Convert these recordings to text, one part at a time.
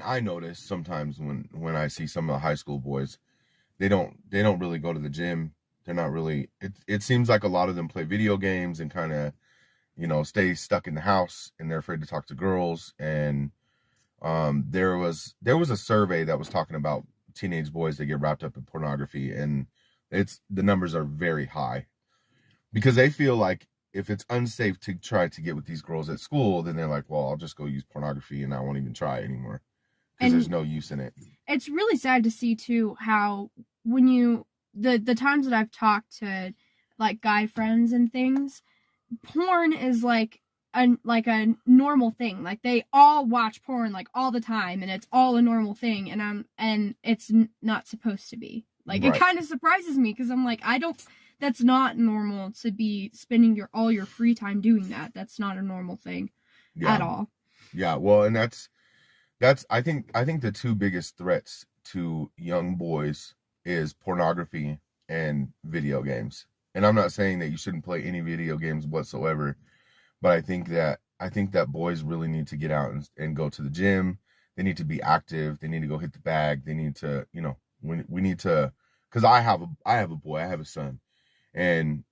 I notice sometimes when I see some of the high school boys, they don't really go to the gym. They're not really, it seems like a lot of them play video games and kind of, stay stuck in the house, and they're afraid to talk to girls. And there was a survey that was talking about teenage boys that get wrapped up in pornography, and the numbers are very high because they feel like if it's unsafe to try to get with these girls at school, then they're like, well, I'll just go use pornography and I won't even try anymore because there's no use in it. It's really sad to see too how when the times that I've talked to like guy friends and things, porn is like a normal thing. Like they all watch porn like all the time, and it's all a normal thing, and it's not supposed to be. Like right. It kind of surprises me because I'm like, that's not normal to be spending all your free time doing that. That's not a normal thing at all. Yeah, well, and that's I think the two biggest threats to young boys is pornography and video games. And I'm not saying that you shouldn't play any video games whatsoever, but I think that boys really need to get out and go to the gym. They need to be active. They need to go hit the bag. They need to, we need to, because I have a boy, I have a son. And,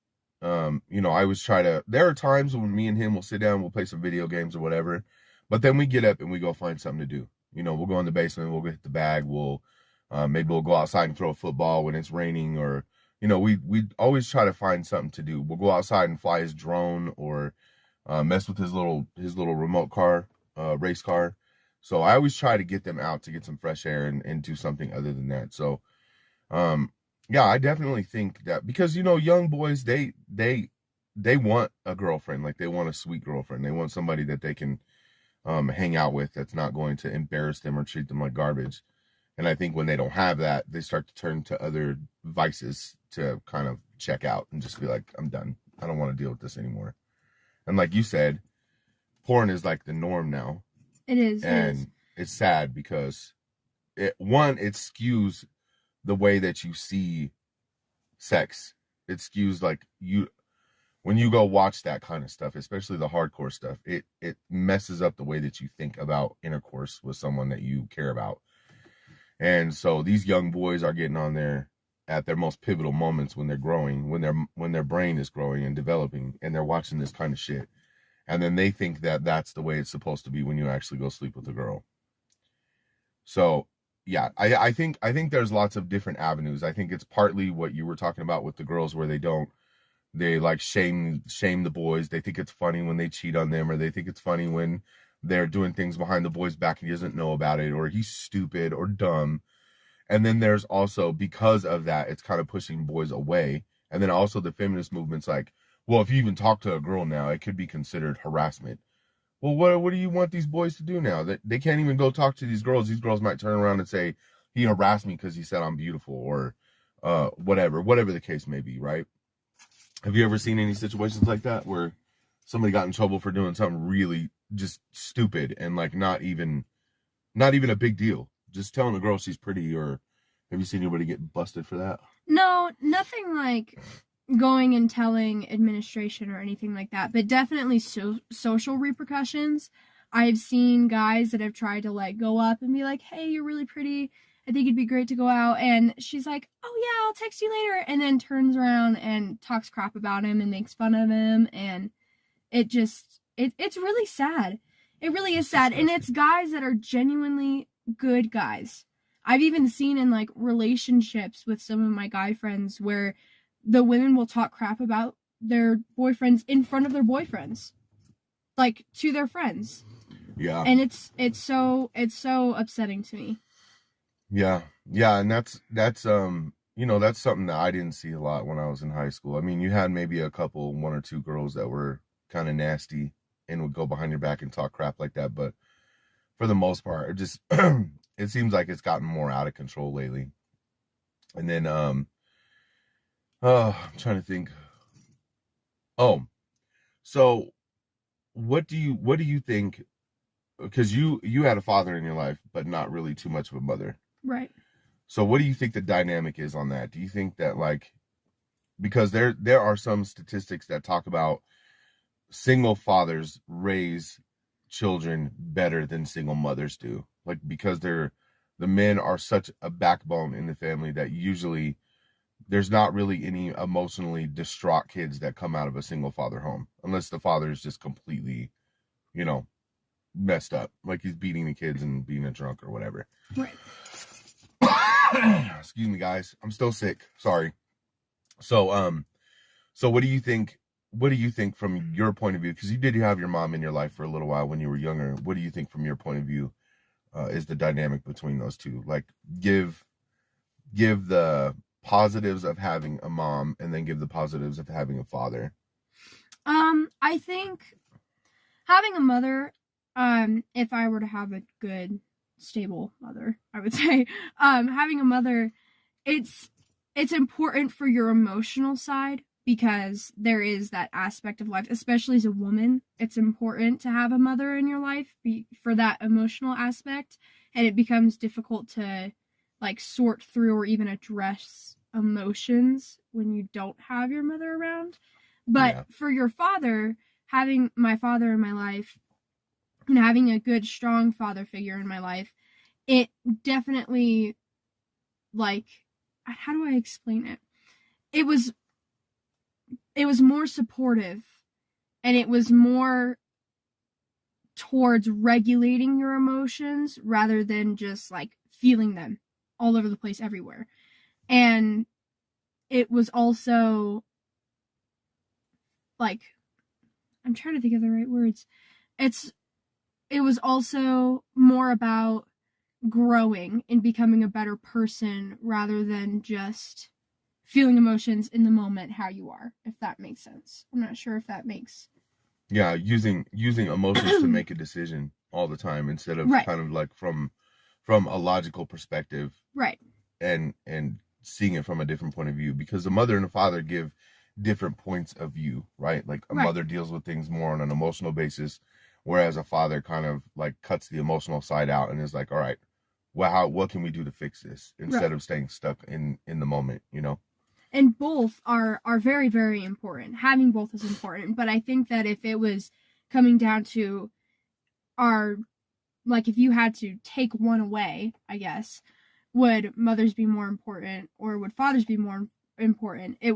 I always there are times when me and him will sit down, we'll play some video games or whatever, but then we get up and we go find something to do. We'll go in the basement, we'll go hit the bag, maybe we'll go outside and throw a football when it's raining, or, we always try to find something to do. We'll go outside and fly his drone, or mess with his little remote car, race car. So I always try to get them out to get some fresh air and do something other than that. So, yeah, I definitely think that because, young boys, they want a girlfriend. Like they want a sweet girlfriend. They want somebody that they can hang out with that's not going to embarrass them or treat them like garbage. And I think when they don't have that, they start to turn to other vices to kind of check out and just be like, I'm done. I don't want to deal with this anymore. And like you said, porn is like the norm now. It is. And it's sad because it skews the way that you see sex. It skews like when you go watch that kind of stuff, especially the hardcore stuff, it messes up the way that you think about intercourse with someone that you care about. And so these young boys are getting on there at their most pivotal moments when they're growing, when their brain is growing and developing, and they're watching this kind of shit. And then they think that that's the way it's supposed to be when you actually go sleep with a girl. So, yeah, I think there's lots of different avenues. I think it's partly what you were talking about with the girls, where they like shame the boys. They think it's funny when they cheat on them, or they think it's funny when they're doing things behind the boy's back and he doesn't know about it, or he's stupid or dumb. And then there's also, because of that, it's kind of pushing boys away. And then also the feminist movement's like, well, if you even talk to a girl now, it could be considered harassment. Well, what do you want these boys to do now? They can't even go talk to these girls. These girls might turn around and say, he harassed me because he said I'm beautiful, or whatever the case may be, right? Have you ever seen any situations like that where somebody got in trouble for doing something really just stupid and like not even a big deal? Just telling a girl she's pretty, or have you seen anybody get busted for that? No, nothing like going and telling administration or anything like that, but definitely social repercussions. I've seen guys that have tried to like go up and be like, hey, you're really pretty, I think it'd be great to go out, and she's like, oh yeah, I'll text you later, and then turns around and talks crap about him and makes fun of him, and it's really sad. It really is sad. And it's guys that are genuinely good guys. I've even seen in like relationships with some of my guy friends where the women will talk crap about their boyfriends in front of their boyfriends, like to their friends. Yeah. And it's so upsetting to me. Yeah. And that's something that I didn't see a lot when I was in high school. I mean, you had maybe one or two girls that were kind of nasty and would go behind your back and talk crap like that, but for the most part, it just it seems like it's gotten more out of control lately. And then I'm trying to think. Oh, so what do you think? Because you had a father in your life, but not really too much of a mother, right? So what do you think the dynamic is on that? Do you think that, like, because there are some statistics that talk about single fathers raise children better than single mothers do. like, because the men are such a backbone in the family that usually there's not really any emotionally distraught kids that come out of a single father home, unless the father is just completely, you know, messed up, like he's beating the kids and being a drunk or whatever. Right. Excuse me, guys, I'm still sick, sorry. So so what do you think from your point of view, because you did have your mom in your life for a little while when you were younger, what do you think from your point of view is the dynamic between those two? Like, give the positives of having a mom and then give the positives of having a father. I think having a mother, if I were to have a good, stable mother, I would say, having a mother, it's important for your emotional side, because there is that aspect of life, especially as a woman. It's important to have a mother in your life for that emotional aspect, and it becomes difficult to like sort through or even address emotions when you don't have your mother around. But for your father, having my father in my life and having a good, strong father figure in my life, it definitely, like, how do I explain it? It was more supportive, and it was more towards regulating your emotions rather than just like feeling them all over the place everywhere. And it was also like, I'm trying to think of the right words. It was also more about growing and becoming a better person rather than just feeling emotions in the moment how you are, if that makes sense. I'm not sure if that makes... Yeah, using emotions to make a decision all the time instead of kind of like from a logical perspective. Right. And seeing it from a different point of view, because the mother and the father give different points of view, right? Like a mother deals with things more on an emotional basis, whereas a father kind of like cuts the emotional side out and is like, all right, well, what can we do to fix this, instead of staying stuck in the moment, you know? And both are very, very important. Having both is important. But I think that if it was coming down to if you had to take one away, I guess, would mothers be more important or would fathers be more important? I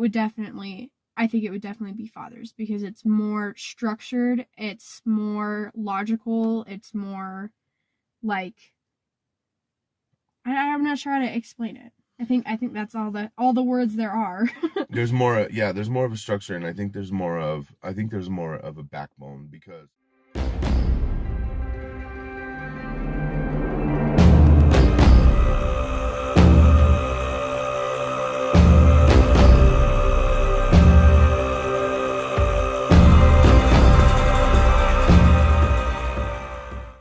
think it would definitely be fathers, because it's more structured, it's more logical, it's more like, I'm not sure how to explain it. I think that's all the words there are. There's more of a structure, and I think there's more of a backbone, because